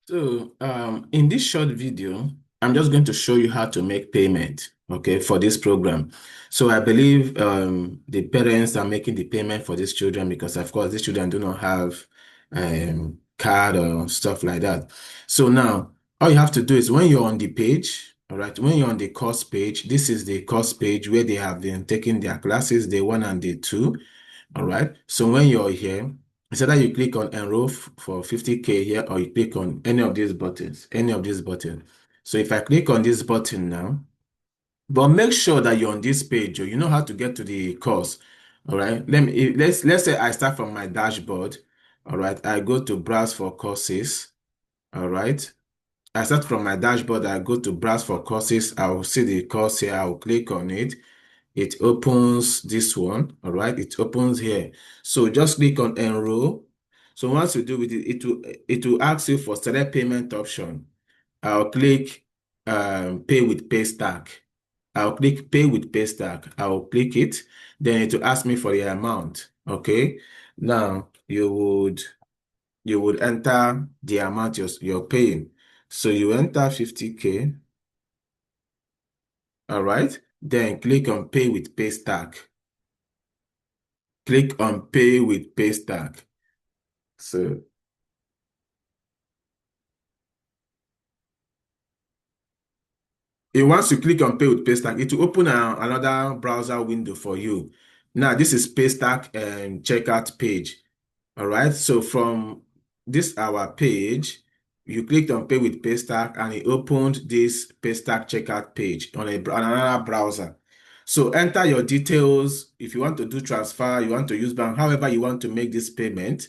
In this short video, I'm just going to show you how to make payment, okay, for this program. So I believe the parents are making the payment for these children because, of course, these children do not have card or stuff like that. So now, all you have to do is when you're on the page, all right, when you're on the course page, this is the course page where they have been taking their classes, day one and day two. All right. So when you're here, it's either you click on enroll for 50K here or you click on any of these buttons, any of these buttons. So if I click on this button now, but make sure that you're on this page or you know how to get to the course. All right. Let's say I start from my dashboard. All right. I go to browse for courses. All right. I start from my dashboard. I go to browse for courses. I will see the course here. I will click on it. It opens this one, all right? It opens here. So just click on enroll. So once you do it will ask you for select payment option. I'll click pay with Paystack. I'll click pay with Paystack. I'll click it. Then it will ask me for the amount. Okay. Now you would enter the amount you're paying. So you enter 50K. All right. Then click on pay with Paystack. Click on pay with Paystack. So once you click on pay with Paystack, it will open another browser window for you. Now, this is Paystack checkout page. All right. So from this our page, you clicked on pay with Paystack and it opened this Paystack checkout page on another browser. So enter your details. If you want to do transfer, you want to use bank, however you want to make this payment,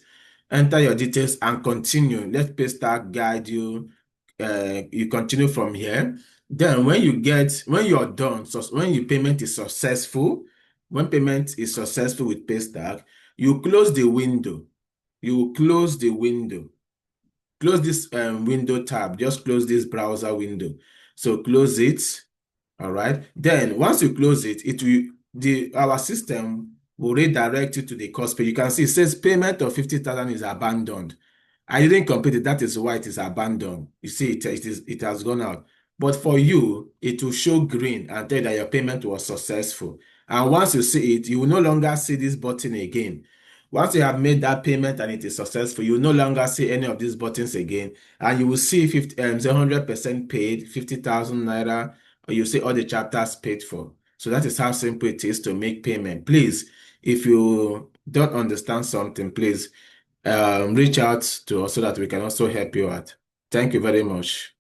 enter your details and continue. Let Paystack guide you. You continue from here. Then when you're done, so when your payment is successful, when payment is successful with Paystack, you close the window. You will close the window. Close this window tab. Just close this browser window. So close it. All right. Then once you close it, our system will redirect you to the course page. You can see it says payment of 50,000 is abandoned. I didn't complete it. That is why it is abandoned. You see, it has gone out. But for you, it will show green and tell that your payment was successful. And once you see it, you will no longer see this button again. Once you have made that payment and it is successful, you will no longer see any of these buttons again. And you will see 100% paid, 50,000 naira, or you see all the chapters paid for. So that is how simple it is to make payment. Please, if you don't understand something, please reach out to us so that we can also help you out. Thank you very much.